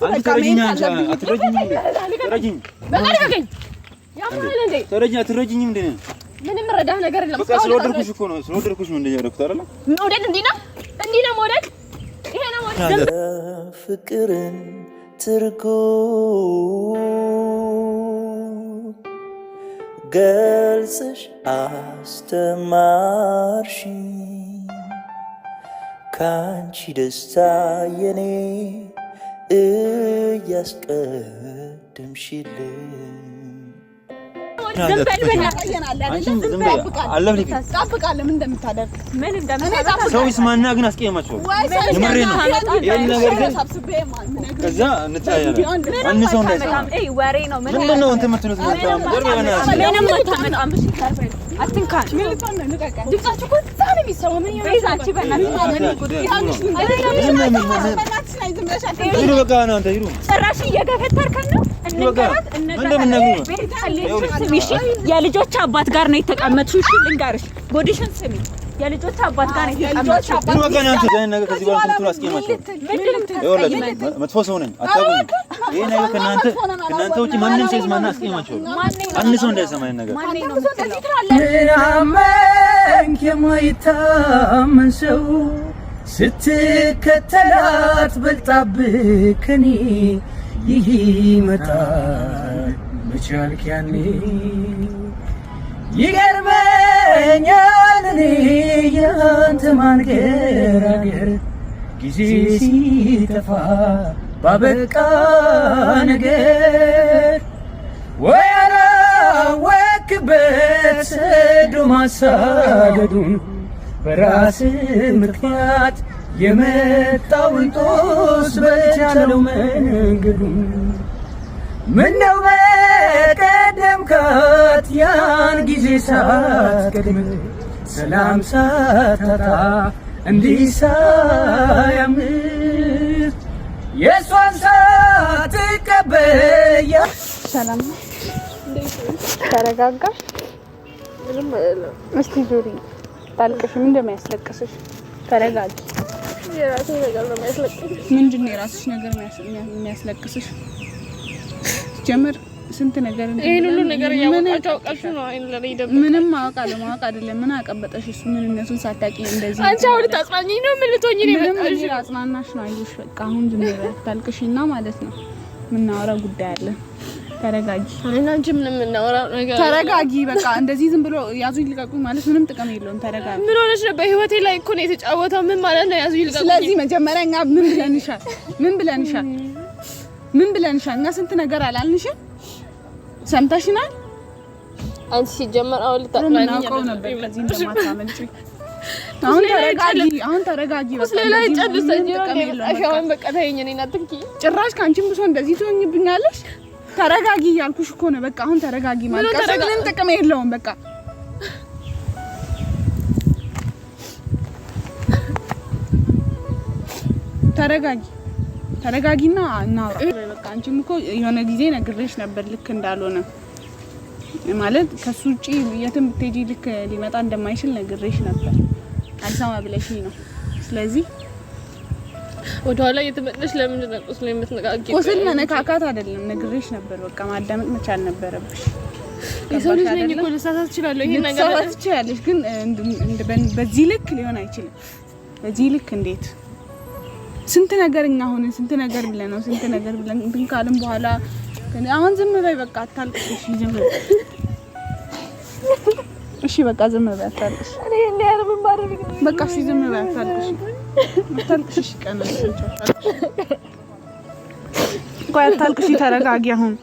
በቃ ምን አትረጂኝም እንዴ? ምንም ረዳህ ነገር የለም። በቃ ስለወደድኩሽ እኮ ነው እንደዚህ ያደረኩት አይደል? መውደድ እንዲህ ነው መውደድ። ይሄ ነው መውደድ። ፍቅርን ትርጉም ገልጽሽ አስተማርሽኝ ካንቺ ደስታ የኔ እያስቀደምሽልኝ ሰው ይስማና ግን አስቀየማቸው። የምሬ ነው። ይሄን ነገር ግን ከዛ እንታያለን። አንድ ሰው እንዳይሰማ ወሬ ነው። ምንድን ነው እንትን የምትሉት? ምንም አታመጣም። አትንካን። ድምጻችሁ እኮ ዛሬ የሚሰማው ምን ይሆናል? ጭራሽ እየገፈተርከን ነው። የልጆች አባት ጋር ነው የተቀመጥሽው። እሺ ልንገርሽ፣ ጎዲሽን ስሚ። የልጆች አባት ጋር ነው የተቀመጥሽው። መጥፎ ሰው ነኝ አታውቁኝ። ይሄ ነገር ከእናንተ ውጪ ማንም ሰው ይስማና አስቀይማቸው። አንድ ሰው እንዳይሰማ ይሄን ነገር ምናመንክ የማይታመን ሰው ስትከተላት በልጣብህ ከኔ ይህ ይመጣል መቻልክ ያኔ ይገርመኛል እኔ ያንተ ማንገራገር ጊዜ ሲጠፋ ባበቃ ነገር ወይ አላወክበት ሰዶ ማሳደዱን በራስ ምክንያት የመጣውን ጦስ በቻለው መንገዱን ምነው በቀደምካት ያን ጊዜ ሳትቀድም ሰላም ሳታጣ እንዲህ ሳያምር የእሷን ሳትቀበል ሰላም ተረጋጋሽ? እስቲ ዙሪ ታልቅሽ። ምን እንደሚያስለቅስሽ ተረጋጊ። የራሴ ነገር ነው የሚያስለቅስሽ። ምንድን ነው የራስሽ ነገር የሚያስለቅስሽ? ጀመር ስንት ነገር ይሄን ሁሉ ነገር ያወቃችሁ አውቃችሁ ነው አይን ለኔ ደብ ምንም ማወቅ አይደለም። ምን አቀበጠሽ? እሱ ምንነቱን ሳታቂ እንደዚህ አንቺ አሁን ታጽናኚኝ ነው? ምን ልትሆኚ ነው የመጣሽ? አጽናናሽ ነው። አይዞሽ በቃ አሁን ዝም ብለሽ ታልቅሽና ማለት ነው የምናወራው ጉዳይ አለ። ተረጋጊ። አይና አንቺ ምንም እናወራው ነገር ተረጋጊ። በቃ እንደዚህ ዝም ብሎ ያዙ ይልቀቁኝ ማለት ምንም ጥቅም የለውም። ተረጋጊ። ምን ሆነሽ ነው? በህይወቴ ላይ እኮ ነው የተጫወተው። ምን ማለት ነው ያዙ ይልቀቁኝ? ስለዚህ መጀመሪያ እኛ ምን ብለንሻል? እኛ ስንት ነገር አላልንሽም? ሰምተሽናል? አንቺ ሲጀመር አሁን ልታጥናኝ ነበር ከዚህ እንደማታመልጪ። አሁን ተረጋጊ። ስለላይ ጨርሰኝ ነው አሻውን በቃ ተይኝ። እኔና ትንኪ ጭራሽ ካንቺም ብሶ እንደዚህ ትሆኝብኛለሽ። ተረጋጊ እያልኩሽ እኮ ነው። በቃ አሁን ተረጋጊ ማለት ምንም ጥቅም የለውም። በቃ ተረጋጊና እናውራ። በቃ አንቺም እኮ የሆነ ጊዜ ነግሬሽ ነበር ልክ እንዳልሆነ ማለት ከሱ ውጪ የትም ብትሄጂ ልክ ሊመጣ እንደማይችል ነግሬሽ ነበር። አልሰማ ብለሽኝ ነው። ስለዚህ ወደኋላ እየተመለሽ ለምንድን ነው ቁስል የምትነካኪ? ቁስል መነካካት አይደለም ነግሬሽ ነበር። በቃ ማዳመጥ መቻል ነበረብሽ። የሰው ልጅ ነኝ እኮ ልሳሳት እችላለሁ። ይሄን ነገር ልሳሳት ትችያለሽ፣ ግን በዚህ ልክ ሊሆን አይችልም። በዚህ ልክ እንዴት ስንት ነገር እኛ ሆነን ስንት ነገር ብለን እንትን ካልን በኋላ አሁን ዝም በይ በቃ አታልቅሽ። ዝም በይ እሺ፣ በቃ ዝም በይ አታልቅሽ። እኔ እንዴ ያረም ባረግ በቃ እሺ፣ ዝም በይ አታልቅሽ። አታልቅሽ ቀነሽ ቆይ አታልቅሽ። ተረጋጊ። አሁን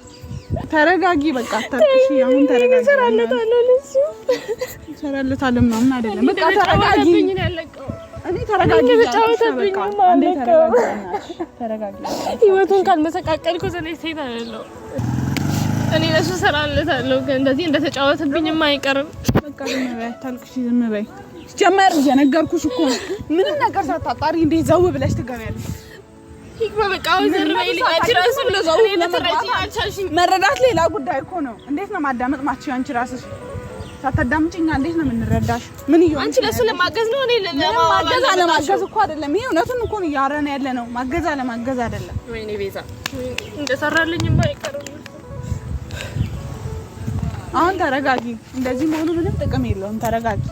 ተረጋጊ። በቃ አታልቅሽ። አሁን ተረጋጊ። ሰራለታለሁ ምናምን አይደለም። በቃ ተረጋጊ። እኔ ተረጋጊ። ተረጋጊ። ህይወቱን ካልመሰቃቀልኩ ስለዚህ አይደለም እኔ ለሱ ሰራለታለሁ። ግን እንደዚህ እንደተጫወተብኝም አይቀርም። በቃ ዝም በይ አታልቅሽ። ዝም በይ ጀመር እየነገርኩሽ እኮ ምንም ነገር ሳታጣሪ እንዴት ዘው ብለሽ ትገቢያለሽ? ይክ በቃ ወዘር በይልኝ። አንቺ ራሱ ለዘው ለተረጂ አልቻልሽኝ። መረዳት ሌላ ጉዳይ እኮ ነው። እንዴት ነው ማዳመጥ ማትችይ አንቺ ራስሽ? ሳታዳምጪኝ እንዴት ነው የምንረዳሽ? ምን ይሆን አንቺ ለሱ ለማገዝ ነው እኔ ለማገዝ አለማገዝ እኮ አይደለም። ይሄ እውነቱን እኮ ነው እያወራን ያለ ነው። ማገዝ አለማገዝ አይደለም። ወይኔ ቤዛ እንደሰራልኝማ አይቀርም። አሁን ተረጋጊ። እንደዚህ መሆኑ ምንም ጥቅም የለውም። ተረጋጊ።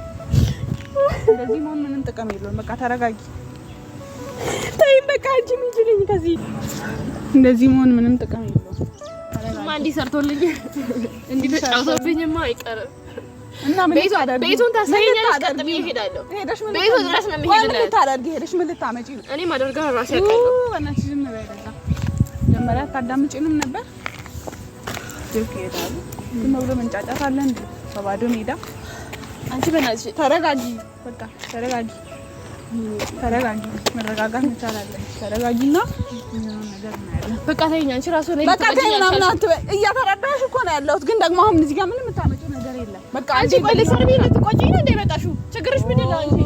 እንደዚህ መሆኑ ምንም ጥቅም የለውም። በቃ ተረጋጊ። ተይ በቃ አንቺ ምን ይችላል ከዚህ እንደዚህ መሆኑ ምንም ጥቅም የለውም። ማን እንዲሰርቶልኝ እንዲተጫውቶብኝማ አይቀርም። እና ምን ታደርጊ? ቤቱን ታሳይኛለሽ። ቀጥ ብዬ እሄዳለሁ። ቤቱ ድረስ ነው የምሄድልህ። ምን ታደርጊ? ሄደሽ ምን ልታመጪ ነው? እኔ ማደርገው ራሴ ያውቃለሁ። በእናትሽ ዝም በይ። መጀመሪያ ታዳምጪንም ነበር። ልክ ይሄዳሉ። ዝም ብሎ መንጫጫት አለ እንዴ? በባዶ ሜዳ። አንቺ በእናትሽ ተረጋጊ። በቃ ተረጋጊ። ተረጋጊ። መረጋጋት መቻል አለብሽ። ተረጋጊና ነገር እናያለን። በቃ ተይኝ። አንቺ ራሱ ነው በቃ ተይኝ። እናንተ እያተረዳሽ እኮ ነው ያለሁት፣ ግን ደግሞ አሁን እዚህ ጋር ምንም የምታመጪው ነገር የለም። በቃ አንቺ በልሰርቢ ልትቆጪኝ ነው እንደመጣሽው? ችግርሽ ምንድን ነው አንቺ?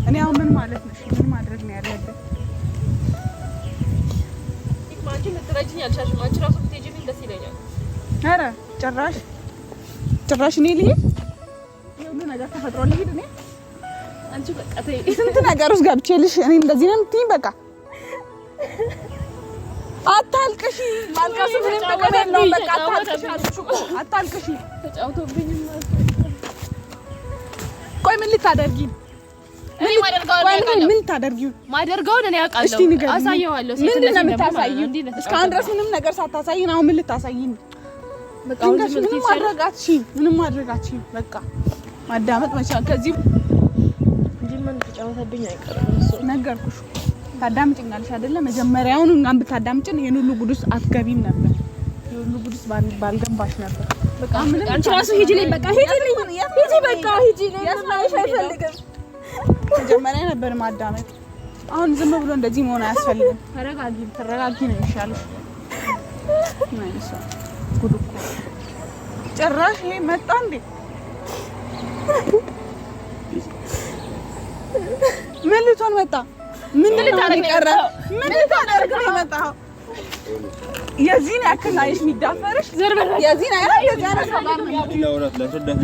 እኔ አሁን ምን ማለት ነው? ምን ማድረግ ነው ያለብን? አንቺ ልትረጂኝ አልቻልሽም። አንቺ ራሱ ብትሄጂልኝ ደስ ይለኛል። ኧረ ጭራሽ እኔ ልሂድ? የሁሉ ነገር ተፈጥሮ ልሂድ እኔ? አንቺ በቃ ተይ። ስንት ነገር ውስጥ ገብቼልሽ እኔ እንደዚህ ነው የምትይኝ? በቃ አታልቅሺ። ማልቀሱ ምንም ጥቅም የለውም። በቃ አታልቅሺ አልኩሽ እኮ አታልቅሺ። ተጫውቶብኝ ቆይ ምን ልታደርጊ? ምን ልታደርጊው? ማደርገውን እኔ አውቃለሁ። እስቲ ንገሪኝ። አሳየዋለሁ። ምንድን ነው የምታሳይው? እስካሁን ድረስ ምንም ነገር ሳታሳይን አሁን ምን ልታሳይኝ? በቃ ምንም ማድረግ አትችይም። በቃ ማዳመጥ መቻል ከዚህ እንጂ ምን ተጫወተብኝ አይቀርም። እሱ ነገርኩሽ። ታዳምጪኛለሽ አይደለ? መጀመሪያውን እንኳን ብታዳምጪን ይሄን ሁሉ ጉዱስ አትገቢም ነበር። ይሄን ሁሉ ጉዱስ ባልገባሽ ነበር። በቃ አንቺ ራሱ ሂጂልኝ። በቃ ሂጂልኝ። በቃ ሂጂልኝ። ያስማሽ አይፈልግም። መጀመሪያ ነበር ማዳመጥ። አሁን ዝም ብሎ እንደዚህ መሆን አያስፈልግም። ተረጋጊ ነው የሚሻለው። ማይነሳ ጉድ እኮ ጭራሽ ይሄ መጣ እንዴ? ምን ልትሆን መጣ? ምን ልታረግ ቀረ? ምን ልታደርግ ነው የመጣው? የዚህን ያክል አይሽ የሚዳፈርሽ ዘርበል የዚህን አይራ የዛራ ሰላም ላውራት ላስረዳት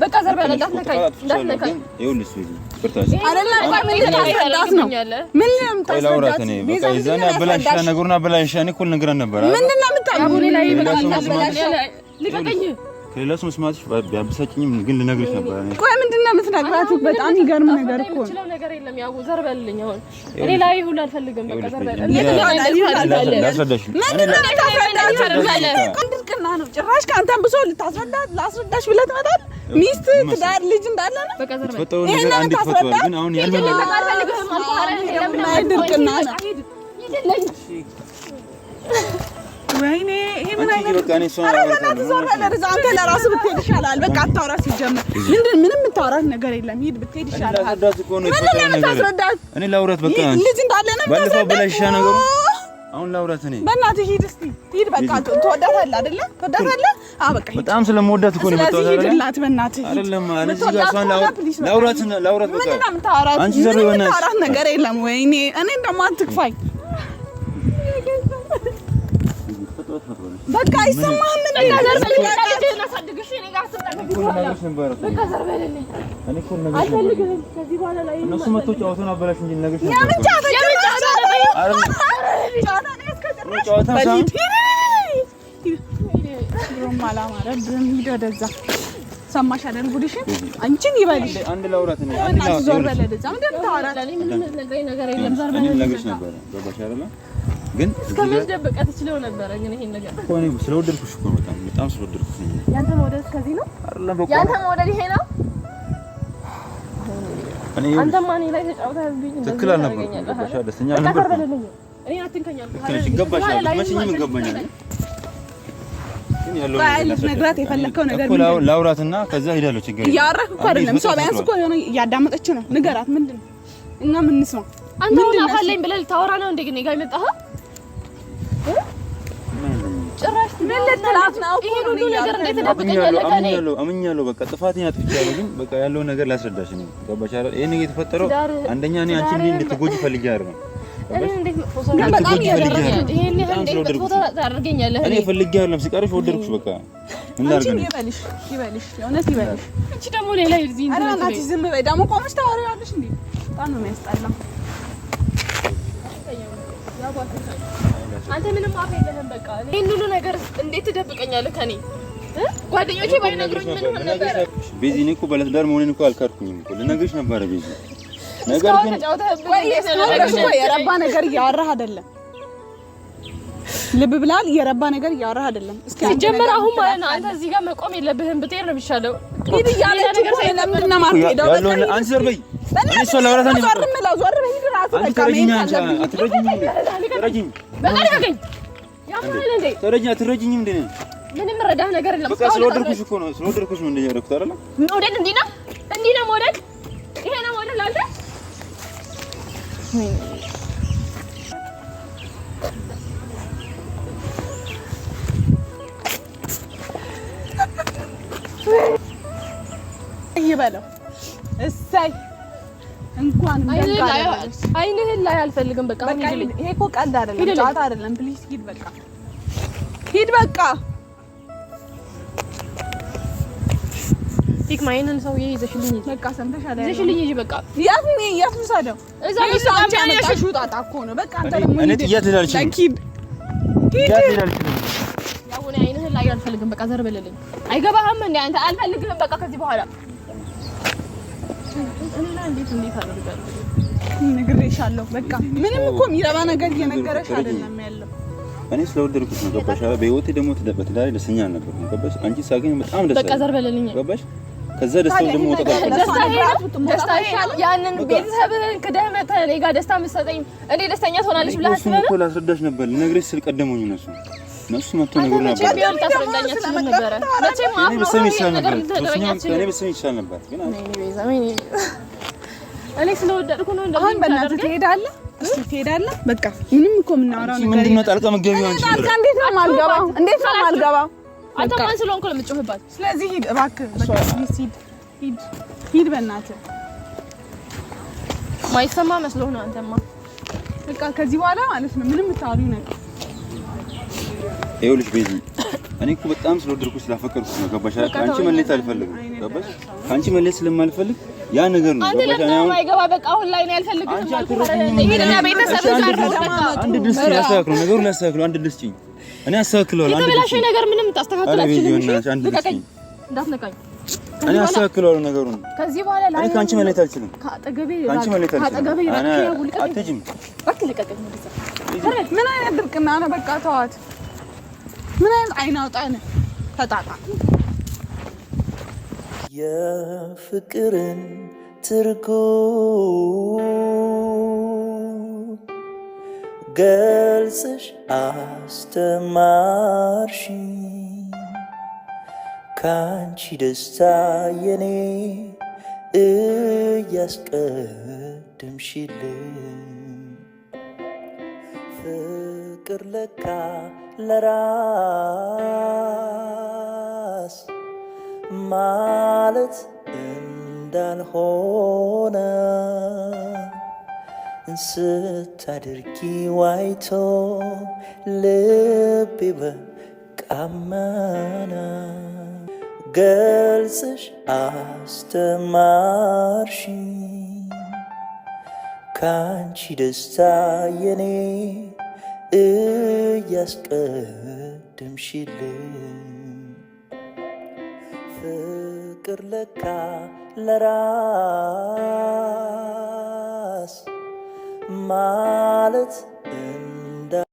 በቃ ዘርበል እንዳትነካኝ ይኸውልሽ ፍርታሽ አይደለም ምን ልታስረዳት ነው? ምን ልታስረዳት ነው? በቃ ይዛና አበላሽታ ነገሩን አበላሽታ እኔ እኮ ልነግራት ነበር። ምንድነው የምታውቁ? ላይ በቃ አበላሽ ልቀቀኝ። ከሌላስ መስማትሽ ቢያብሳጭኝም ግን ልነግርሽ ነበር። ቆይ ምንድነው የምትነግራት? በጣም ይገርም ነገር እኮ ነው። የምችለው ነገር የለም። ያው ዘርበልኝ። አሁን እኔ ላይ ሁሉ አልፈልግም። በቃ ዘርበልኝ። ላስረዳሽ ቅና ነው ጭራሽ ከአንተም ብሶ ላስረዳሽ ብለህ ትመጣለህ። ሚስት ትዳር ልጅ እንዳለ ነው። በቃ ዘርበልኝ። ተፈጠረው ነገር አንድ ተፈጠረ። ግን አሁን ያልመለከ ድርቅና ነው። ወይኔ ይሄ ምን አይነት በቃ እኔ ሶና አንተ ለራስህ ብትሄድ ይሻላል። በቃ አታውራ። ሲጀምር ምንም የምታወራት ነገር የለም። ሂድ ብትሄድ ይሻላል። እኔ ላውራት በቃ ልጅ እንዳለ ነው ባለፈው ብለሽሻ ነገሩ አሁን ላውራት እኔ በእናትህ ሂድ እስቲ ሂድ። በቃ ትወዳታለህ አይደለ? ትወዳታለህ? አዎ በቃ ሂድ። በጣም ስለምወዳት እኮ ነው የመጣሁት አይደል? ሂድላት በእናትህ አይደለም ማለት እዚህ ጋር እሷን ላውራት በቃ ምንድን ነው የምታወራት? አንቺ ዘር በእናትሽ የምታወራት ነገር የለም። ወይኔ እኔ ደግሞ አትክፋኝ። በቃ አይሰማህም? ምን ሰማሽ አይደል? ጉድሽን አንቺን ይበልሽ። አንድ ላውራት ነው። አንድ ዞር በለ ወደዛ። ምንድን ነው የምታወራት? ነገር የለም። ዞር በለ ነገርሽ ነበር ገባሽ አይደል? ግን እስከመደበቅ ትችለው ነበር። ግን ይሄን ነገር እኮ እኔ ስለወደድኩሽ እኮ በጣም ስለወደድኩሽ ነው። ያንተ መውደድ ከዚህ ነው አይደለም? በቃ ያንተ መውደድ ይሄ ነው። አንተማ እኔ ላይ ተጫውተህብኝ ትክክል አልነበርኩም። ገባሽ? ደስተኛ አልነበርኩም። እኔ አትንከኝ አልኩህ። ትንሽ ይገባሻል። መቼም ይገባኛል። ግን ያለው ነግራት የፈለከው ነገር እኮ ላውራትና ከዛ ሄዳለሁ። ችግር የለም። እያወራህ እኮ አይደለም። እሷ ቢያንስ እኮ የሆነ እያዳመጠች ነው። ንገራት። ምንድን ነው እኛ ምን እንስማ? አንተ ምን አፋለኝ ብለህ ልታወራ ነው እንዴ? ግን ጋር የመጣኸው ጭራሽ ምን ልትላት ነው? ይሄ ሁሉ ነገር እንዴት ተደብቀኛለህ? አምኛለሁ። በቃ ጥፋቴን አጥፍቻለሁ። ግን በቃ ያለው ነገር ላስረዳሽ ነው። ገባሽ አይደል? ይሄን የተፈጠረው አንደኛ እኔ አንቺ እንድትጎጂ ፈልጌ አይደለም። እንዴት ፎቶ ታደርገኛለህ? ይሄን እንዴት ፎቶ ታደርገኛለህ? እኔ ፈልጌያለሁ ሲቀርሽ ወደድኩሽ በቃ ምን ላድርግ ነው? ይበልሽ የእውነት ይበልሽ። አንቺ ደግሞ ሌላ እዚህ እንዴ አራናቲ ዝም በይ ደግሞ ቆመሽ ታወሪያለሽ እንዴ? በጣም ነው የሚያስጠላው። አንተ ምንም አፍ የለህም በቃ። ይሄን ሁሉ ነገር እንዴት ትደብቀኛለህ ከኔ? ጓደኞቼ ባይነግሩኝ ምን ሆነ ነበር? ቤዚ እኔ እኮ ባለትዳር መሆኔን እኮ አልካድኩኝም እኮ ልነግርሽ ነበረ ቤዚ። ነገር ግን ወይ የረባ ነገር እያወራህ አይደለም። ልብ ብላል። የረባ ነገር እያወራህ አይደለም። እስኪ ሲጀመር አሁን ማለት ነው አንተ እዚህ ጋር መቆም የለብህም። ብትሄድ ነው የሚሻለው። ሂድ እያለ ነገር ለምንድን ነው የማትሄደው? አንቺ ዘር በይ እኔ እሷ ላወራት አንቺ ዞር ብላ ዞር በይ ሂድ ራሱ በቃ አትረጂኝ አትረጂኝም እንዴ? ምንም ረዳህ ነገር የለም። በቃ ስለወደድኩሽ እኮ ነው ስለወደድኩሽ ነው እንደዚህ ያደረኩት አይደል? መውደድ እንዲህ ነው መውደድ። ይሄ ነው መውደድ ላንተ። ይበለው እሰይ እንኳን አይንህን ላይ አልፈልግም። በቃ ይሄ እኮ ቀልድ አይደለም፣ ጫታ አይደለም። ፕሊዝ ሂድ በቃ ሂድ በቃ። ማይነን ሰው ይዘሽልኝ በቃ ሰምተሻል። ይዘሽልኝ ይጂ በቃ ያት ምሳደው እዛ ምሳጫ ያመጣሽው ጣጣ እኮ ነው። በቃ አንተ ደግሞ እኔ ጥያት ልላልሽ ሂድ ያው እኔ አይንህን ላይ አልፈልግም። በቃ ዘር በለልኝ። አይገባህም እንዴ አንተ? አልፈልግህም በቃ ከዚህ በኋላ እኔና እንዴት አደርጋለሁ? ነግሬሻለሁ። በቃ ምንም እኮ የሚረባ ነገር እየነገረሽ አይደለም ያለው። እኔ ስለወደድኩሽ ነው ገባሽ? በህይወቴ ደግሞ ተደበትዳይ ደስተኛ ነበር ገባሽ? አንቺ ሳገኝ በጣም ደስ በቃ ዘር በለልኝ ገባሽ? ከዛ ደስታው ደግሞ ደስታ ያንን ቤተሰብህን ክደህ መተህ እኔ ጋር ደስታ የምትሰጠኝ እኔ ደስተኛ ትሆናለች ብለህ አስበህ ነው? እኮ ላስረዳሽ ነበር ልነግርሽ ስል ቀደሙኝ እነሱ መጥቶ ነገር ነበር። ቢሆን ታስረዳኝ አትችልም ነበር። መቼም አፍ ነው ነገር ልትነግረኝ አትችልም። እኔ በስሜ ይችላል ነበር ግን እኔ ስለወደድኩ ነው እንደዚህ። አሁን በእናትህ ትሄዳለህ? እስኪ ትሄዳለህ? በቃ ምንም እኮ የምናወራው ነገር ምንድን ነው? ጣልቃ መገቢው አንቺ ጣልቃ እንዴት ነው የማልገባው? እንዴት ነው የማልገባው? አንተ ማን ስለሆንኩ ነው የምትጮህባት? ስለዚህ ሂድ እባክህ፣ በቃ ሂድ በእናትህ። ማይሰማ መስሎህ ነው አንተማ። በቃ ከዚህ በኋላ ማለት ነው ምንም የምታወሪው ነገር ይኸውልሽ ቤዚ፣ እኔ እኮ በጣም ስለወደድኩሽ ስላፈቀርኩሽ ነው ገባሽ? አንቺ መለየት አልፈልግም ገባሽ? አንቺ መለየት ስለማልፈልግ ያ ነገር ነው ገባሽ? እኔ አሁን ማይገባ በቃ አሁን ላይ ነው ያልፈልግም ማለት ነው። ይሄና ቤተሰብ ጋር አንድ ድስት ያስተካክለው ነገሩ ያስተካክለው አንድ ድስት እኔ አስተካክለዋለሁ። አንድ የተበላሸ ነገር ምንም ታስተካክላችሁ ልቀቀኝ፣ እንዳትነካኝ። እኔ አስተካክለዋለሁ ነገሩን። ከዚህ በኋላ ላይ ካንቺ መለየት አልችልም። ካጠገቤ ካንቺ መለየት አልችልም። አትሄጂም። በቃ ልቀቀኝ። ምን አይነት ድርቅና ነው? በቃ ተዋት። ምን አይነት አይን አውጣ ነህ? ተጣጣ የፍቅርን ትርጉም ገልጽሽ አስተማርሽኝ ካንቺ ደስታ የኔ እያስቀድምሽልኝ ፍቅር ለካ ለራስ ማለት እንዳልሆነ ስታደርጊ ዋይቶ ልቤ በቃመነ ገልጽሽ አስተማርሽኝ ካንቺ ደስታ የኔ እያስቀድምሽልኝ ፍቅር ለካ ለራስ ማለት